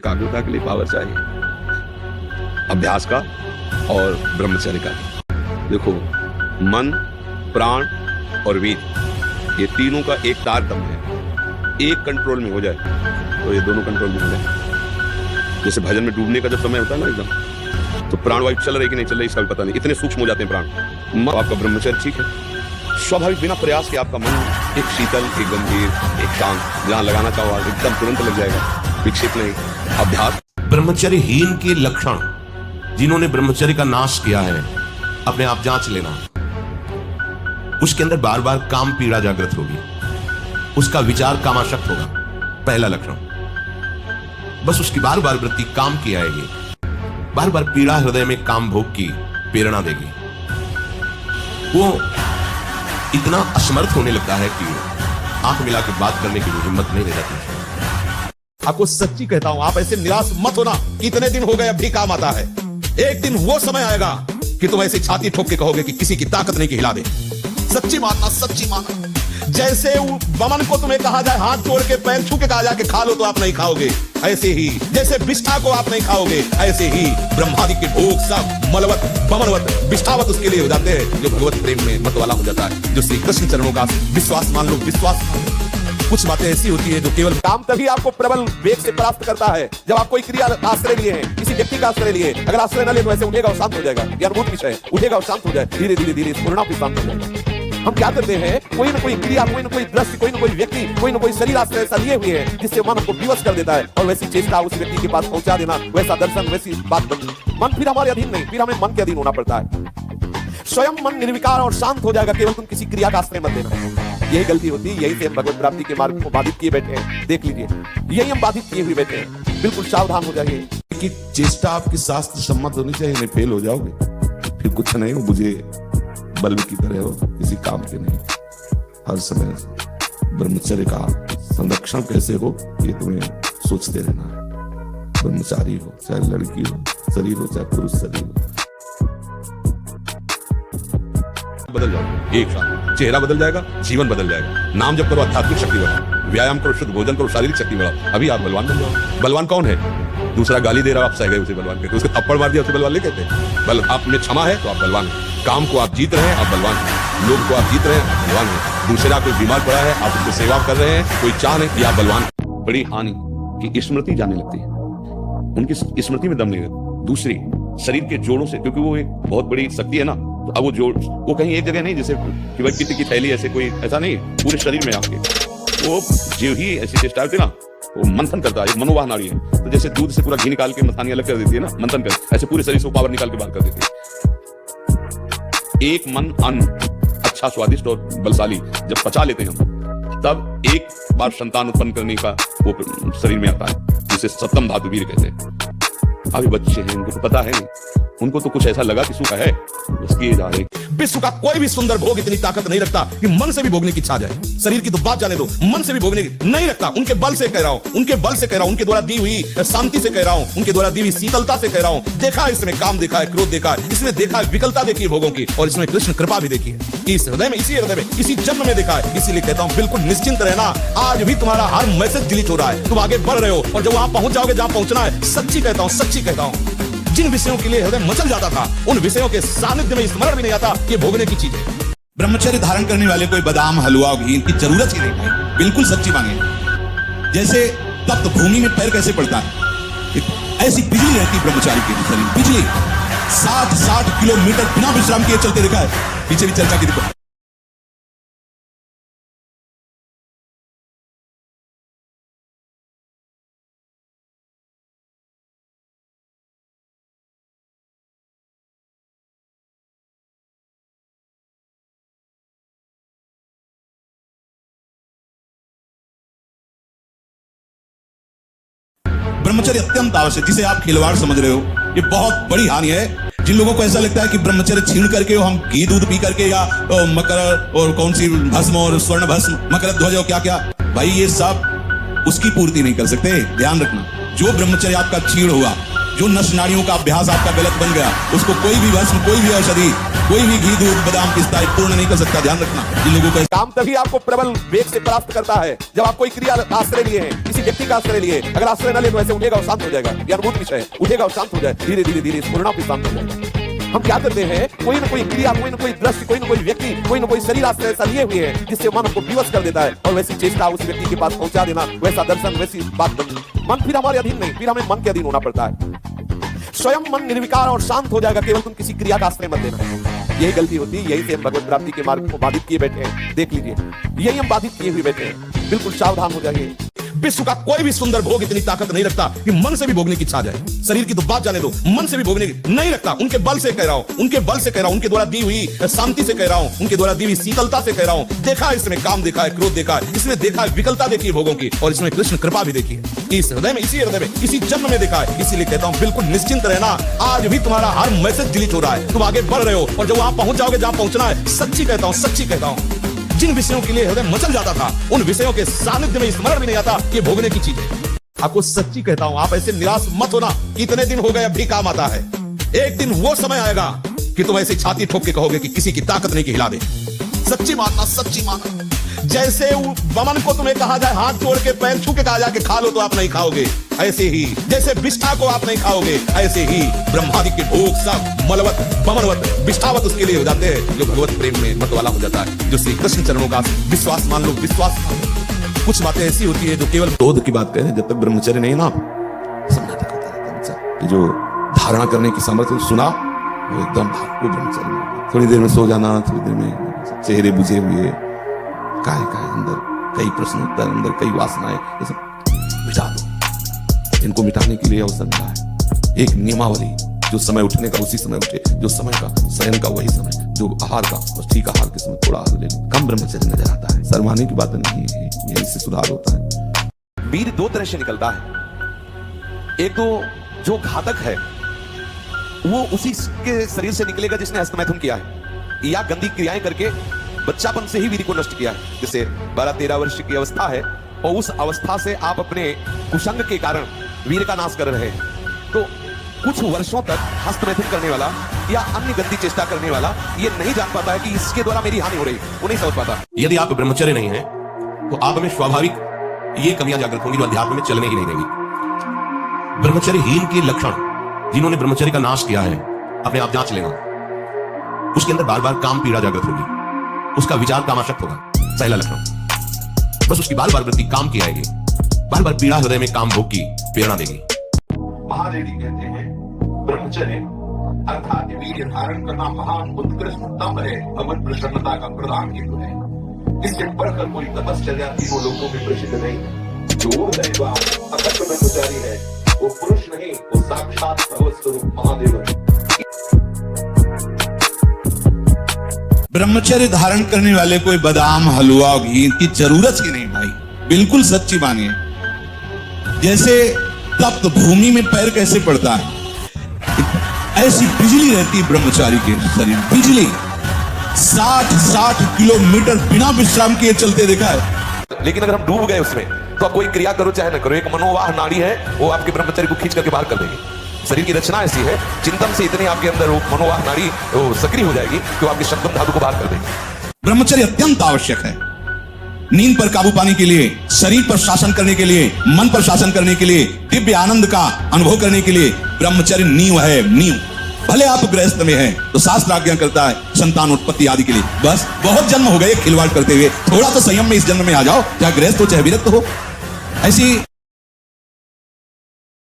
एकाग्रता के लिए पावर चाहिए, अभ्यास का और ब्रह्मचर्य का। देखो, मन, प्राण और वीर, ये तीनों का एक तारतम्य है। एक कंट्रोल में हो जाए तो ये दोनों कंट्रोल में हो जाए। जैसे भजन में डूबने का जब समय होता है ना एकदम, तो प्राणवायु चल रही कि नहीं चल रही इसका भी पता नहीं, इतने सूक्ष्म हो जाते हैं प्राण। आपका ब्रह्मचर्य ठीक है, स्वाभाविक बिना प्रयास के आपका मन एक शीतल, एक गंभीर, एक शांत, जहां लगाना चाहो एकदम तुरंत लग जाएगा, विक्षेप नहीं। अभ्यास। ब्रह्मचर्यहीन के लक्षण, जिन्होंने ब्रह्मचर्य का नाश किया है, अपने आप जांच लेना। उसके अंदर बार बार काम पीड़ा जागृत होगी, उसका विचार कामाशक्त होगा, पहला लक्षण। बस उसकी बार बार वृत्ति काम की आएगी, बार बार पीड़ा हृदय में काम भोग की प्रेरणा देगी। वो इतना असमर्थ होने लगता है कि आंख मिला के बात करने की हिम्मत नहीं रह जाती। आपको सच्ची कहता हूं, आप ऐसे निराश मत होना कि इतने दिन हो गए अब भी काम आता है। एक दिन वो समय आएगा कि तुम ऐसे छाती ठोक के कहोगे कि किसी की ताकत नहीं कि हिला दे। सच्ची मानना, सच्ची मानना। जैसे बमन को तुम्हें कहा जाए हाथ जोड़ के पैर छू के कहा जाए कि खा लो, तो आप नहीं खाओगे, ऐसे ही जैसे विष्ठा को आप नहीं खाओगे, ऐसे ही ब्रह्मादि के भोग सब मलवत, बमनवत, विष्ठावत उसके लिए हो जाते हैं जो भगवत प्रेम में मत वाला हो जाता है, जो श्री कृष्ण चरणों का विश्वास मान लो, विश्वास मान लो। कुछ बातें ऐसी होती है जो केवल काम तभी आपको प्रबल वेग से प्राप्त करता है जब आप कोई क्रिया आश्रय लिए हैं, किसी व्यक्ति का आश्रय लिए। अगर आश्रय न ले तो ऐसे उठेगा और शांत हो जाएगा, यह अनुभूत विषय है। उठेगा और शांत हो जाए, धीरे धीरे धीरे पूर्णा भी शांत हो जाएगा। हम क्या करते हैं, कोई ना कोई क्रिया, कोई ना कोई दृश्य, कोई ना कोई व्यक्ति, कोई ना कोई शरीर आश्रय ऐसा लिए हुए हैं जिससे मन हमको विवश कर देता है, और वैसी चेष्टा उस व्यक्ति के पास पहुंचा देना, वैसा दर्शन, वैसी बात। मन फिर हमारे अधीन नहीं, फिर हमें मन के अधीन होना पड़ता है। स्वयं मन निर्विकार और शांत हो जाएगा, केवल तुम किसी क्रिया का आश्रय मत देना। यही गलती होती है, यही से हम भगवत प्राप्ति के मार्ग को बाधित किए बैठे हैं। देख लीजिए, यही हम बाधित किए हुए बैठे हैं। बिल्कुल सावधान हो जाइए कि चेष्टा आपकी शास्त्र सम्मत होनी चाहिए, नहीं फेल हो जाओगे फिर कुछ नहीं हो, मुझे बल्ब की तरह हो, किसी काम के नहीं। हर समय ब्रह्मचर्य का संरक्षण कैसे हो ये तुम्हें सोचते रहना है। ब्रह्मचारी हो, चाहे लड़की हो, शरीर हो चाहे पुरुष शरीर हो, बदल जाओ एक साथ, चेहरा बदल जाएगा, जीवन बदल जाएगा। नाम जप करो, आध्यात्मिक शक्ति बढ़ाओ, व्यायाम करो, शुद्ध भोजन करो, शारीरिक शक्ति बढ़ाओ, अभी आप बलवान बन जाओ। बलवान कौन है? दूसरा गाली दे रहा हो, आप सह गए उसे बलवान कहते, उसके थप्पड़ मार दिया उसे बलवान नहीं कहते। बल आप में क्षमा है तो आप बलवान हैं। काम को आप जीत रहे हैं, आप बलवान हैं। लोग को आप जीत रहे हैं, आप बलवान हैं। दूसरा कोई बीमार पड़ा है, आप उसकी सेवा कर रहे हैं, कोई चाह नहीं, आप बलवान। बड़ी हानि की स्मृति जाने लगती है, उनकी स्मृति में दम नहीं रहता। दूसरी, शरीर के जोड़ों से, क्योंकि वो एक बहुत बड़ी शक्ति है ना, तो अब वो जोड़ वो कहीं एक जगह नहीं, जैसे कि भाई पित्त की थैली ऐसे, कोई ऐसा नहीं, पूरे शरीर में आपके वो जो ही ऐसी चेष्टा होती है ना, वो मंथन करता है, एक मनोवाह नाड़ी है। तो जैसे दूध से पूरा घी निकाल के मथानी अलग कर देती है ना, मंथन कर, ऐसे पूरे शरीर से पावर निकाल के बाहर कर देती है। एक मन अन्न अच्छा, स्वादिष्ट और बलशाली जब पचा लेते हैं हम, तब एक बार संतान उत्पन्न करने का वो शरीर में आता है, जिसे सप्तम धातु वीर कहते हैं। अभी बच्चे हैं, उनको तो पता है नहीं, उनको तो कुछ ऐसा लगा कि सुख है, बस किए जा रहे। विश्व का कोई भी सुंदर भोग इतनी ताकत नहीं रखता कि मन से भी भोगने की इच्छा जाए। शरीर की तो बात जाने दो, मन से भी भोगने की नहीं रखता। उनके बल से कह रहा हूं, उनके बल से कह रहा हूं, उनके द्वारा दी हुई शांति से कह रहा हूं, उनके द्वारा दी हुई शीतलता से कह रहा हूं। देखा है इसमें काम, देखा है क्रोध, देखा है इसमें, देखा है विकलता देखी है भोगों की, और इसमें कृष्ण कृपा भी देखी है। इस हृदय में, इसी हृदय में, इसी जन्म में देखा है। इसीलिए कहता हूं बिल्कुल निश्चिंत रहना, आज भी तुम्हारा हर मैसेज डिलीट हो रहा है, तुम आगे बढ़ रहे हो, और जब वहां पहुंच जाओगे जहां पहुंचना है, सच्ची कहता हूं, सच्ची कहता हूं, जिन विषयों के लिए हृदय मचल जाता था, उन विषयों के सानिध्य में स्मरण भी नहीं आता कि भोगने की चीज है। ब्रह्मचर्य धारण करने वाले कोई बादाम, हलवा, घी की जरूरत ही नहीं भाई, बिल्कुल सच्ची मांगे। जैसे तप्त भूमि में पैर कैसे पड़ता है, ऐसी बिजली रहती ब्रह्मचारी के शरीर, बिजली 60 किलोमीटर बिना विश्राम किए चलते देखा है, पीछे भी चर्चा की थी। ब्रह्मचर्य अत्यंत आवश्यक, जिसे आप खिलवाड़ समझ रहे हो, ये बहुत बड़ी हानि है। जिन लोगों को ऐसा लगता है कि ब्रह्मचर्य छीन करके हम घी दूध पी करके, या मकर और कौन सी भस्म और स्वर्ण भस्म, मकर ध्वज और क्या क्या, भाई ये सब उसकी पूर्ति नहीं कर सकते। ध्यान रखना, जो ब्रह्मचर्य आपका छीण हुआ, जो नस नाड़ियों का अभ्यास आपका गलत बन गया, उसको कोई भी भस्म, कोई भी औषधि, कोई भी घी, दूध, बादाम, पिस्ता पूर्ण नहीं कर सकता। ध्यान रखना। जिन लोगों का काम तभी आपको प्रबल वेग से प्राप्त करता है जब आप कोई क्रिया का आश्रय लिए हैं, किसी व्यक्ति का आश्रय लिए। अगर आश्रय न ले तो ऐसे उठेगा और शांत हो जाएगा। ये अनुभूत विषय है। उठेगा और शांत हो जाए, धीरे धीरे धीरे स्फुरना भी शांत हो जाएगा। हम क्या करते हैं, कोई ना कोई क्रिया, कोई ना कोई दृश्य, कोई ना कोई व्यक्ति, कोई ना कोई शरीर आश्रय ऐसा लिए हुए हैं जिससे मन को विवश कर देता है और वैसी चेष्टा उस व्यक्ति के पास पहुंचा देना, वैसा दर्शन, वैसी बात। मन फिर हमारे अधीन नहीं, फिर हमें मन के अधीन होना पड़ता है। स्वयं मन निर्विकार और शांत हो जाएगा, केवल तुम किसी क्रिया का आश्रय मत देना। यही गलती होती है, यही से हम भगवत प्राप्ति के मार्ग को बाधित किए बैठे हैं। देख लीजिए, यही हम बाधित किए हुए बैठे हैं। बिल्कुल सावधान हो जाइए। विश्व का कोई भी सुंदर भोग इतनी ताकत नहीं रखता कि मन से भी भोगने की इच्छा जाए। शरीर की तो बात जाने दो, मन से भी भोगने की नहीं रखता। उनके बल से कह रहा हूं, उनके बल से कह रहा हूं, उनके द्वारा दी हुई शांति से कह रहा हूं, उनके द्वारा दी हुई शीतलता से कह रहा हूं। देखा है इसमें काम, देखा है क्रोध, देखा है इसमें, देखा है विकलता देखी है भोगों की, और इसमें कृष्ण कृपा भी देखी है। इस हृदय में, इसी हृदय में, इसी जन्म में देखा है। इसीलिए कहता हूं बिल्कुल निश्चिंत रहना। आज भी तुम्हारा हर मैसेज डिलीट हो रहा है, तुम आगे बढ़ रहे हो, और जब वहां पहुंच जाओगे जहां पहुंचना है, सच्ची कहता हूं, सच्ची कहता हूं, जिन विषयों के लिए हृदय मचल जाता था, उन विषयों के सानिध्य में स्मरण भी नहीं आता कि भोगने की चीज है। आपको सच्ची कहता हूं, आप ऐसे निराश मत होना। इतने दिन हो गए, अब भी काम आता है। एक दिन वो समय आएगा कि तुम ऐसी छाती ठोक के कहोगे कि किसी की ताकत नहीं कि हिला दे। सच्ची मानना, सच्ची मानना। जैसे वमन को तुम्हें कहा जाए हाथ जोड़ के पैर छू के कहा जाए कि खा लो, तो आप नहीं खाओगे, ऐसे ही जैसे विष्ठा को आप नहीं खाओगे, ऐसे ही ब्रह्मादि के भोग सब मलवत, वमनवत, विष्ठावत उसके लिए हो जाते हैं जो भगवत प्रेम में मत वाला हो जाता है, जो श्री कृष्ण चरणों का विश्वास मान लो, विश्वास मान लो। कुछ बातें ऐसी होती है जो केवल क्रोध की बात करें, जब तक ब्रह्मचर्य नहीं ना, सन्नाटक होता रहता है। जो धारणा करने की सामर्थ्य सुना, वो एकदम वो ब्रह्मचर्य में। थोड़ी देर में सो जाना, थोड़ी देर में चेहरे बुझे हुए, काय अंदर कई प्रश्न उत्तर, अंदर कई वासनाएं, ये सब मिटा दो। इनको मिटाने के लिए अवसर मिला है। एक नियमावली, जो समय उठने का उसी समय उठे, जो समय का शयन का वही समय, जो आहार का बस ठीक आहार के समय थोड़ा आहार ले लो। कम ब्रह्मचर्य नजर आता है। शर्माने की बात नहीं है, यही से सुधार होता है। वीर दो तरह से निकलता है। एक तो जो घातक है वो उसी के शरीर से निकलेगा जिसने हस्तमैथुन किया है या गंदी क्रियाएं करके बच्चापन से ही वीर को नष्ट किया है। जैसे 12-13 वर्ष की अवस्था है और उस अवस्था से आप अपने कुसंग के कारण वीर का नाश कर रहे हैं, तो कुछ वर्षों तक हस्तमैथुन करने वाला या अन्य गंदी चेष्टा करने वाला ये नहीं जान पाता है कि इसके द्वारा मेरी हानि हो रही, वो नहीं समझ पाता। यदि आप ब्रह्मचर्य नहीं है तो आप में स्वाभाविक ये कमियां जागृत होंगी जो अध्यात्म में चलने ही नहीं देंगी। ब्रह्मचर्यहीन के लक्षण, जिन्होंने ब्रह्मचर्य का नाश किया है, अपने आप जांच लेना। उसके अंदर बार बार काम पीड़ा जागृत होगी, उसका विचार कामाशक्त होगा, पहला लक्षण। बस उसकी बार बार वृत्ति काम की आएगी, बार बार पीड़ा हृदय में काम भोग की प्रेरणा देगी। महादेवी कहते हैं ब्रह्मचर्य अर्थात वीर्य धारण करना महान उत्कृष्ट तप है, भगवत प्रसन्नता का प्रधान हेतु है। इससे बढ़कर कोई तपश्चर्या तीनों लोगों में प्रसिद्ध नहीं। जो अखंड ब्रह्मचारी है वो पुरुष नहीं, वो साक्षात भगवत स्वरूप महादेव है। ब्रह्मचर्य धारण करने वाले कोई बादाम, हलवा, घी की जरूरत ही नहीं भाई। बिल्कुल सच्ची मानिए। जैसे तप्त भूमि में पैर कैसे पड़ता है, ऐसी बिजली रहती है ब्रह्मचारी के शरीर। बिजली 60 किलोमीटर बिना विश्राम किए चलते देखा है। लेकिन अगर हम डूब गए उसमें, तो आप कोई क्रिया करो चाहे ना करो, एक मनोवाह नाड़ी है, वो आपके ब्रह्मचर्य को खींच करके बाहर कर देगी। शरीर की रचना ऐसी है, चिंतन से इतनी आपके अंदर वो मनोवाह नाड़ी सक्रिय हो जाएगी कि वो आपके शब्द धातु को बाहर कर देगी। ब्रह्मचर्य अत्यंत आवश्यक है। नींद पर काबू पाने के लिए, शरीर पर शासन करने के लिए, मन पर शासन करने के लिए, दिव्य आनंद का अनुभव करने के लिए ब्रह्मचर्य नींव है, नींव। भले आप गृहस्थ में हैं तो शास्त्र आज्ञा करता है संतानोत्पत्ति आदि के लिए। बस बहुत जन्म हो गए खिलवाड़ करते हुए, थोड़ा तो संयम में इस जन्म में आ जाओ, चाहे गृहस्थ हो चाहे विरक्त हो। ऐसी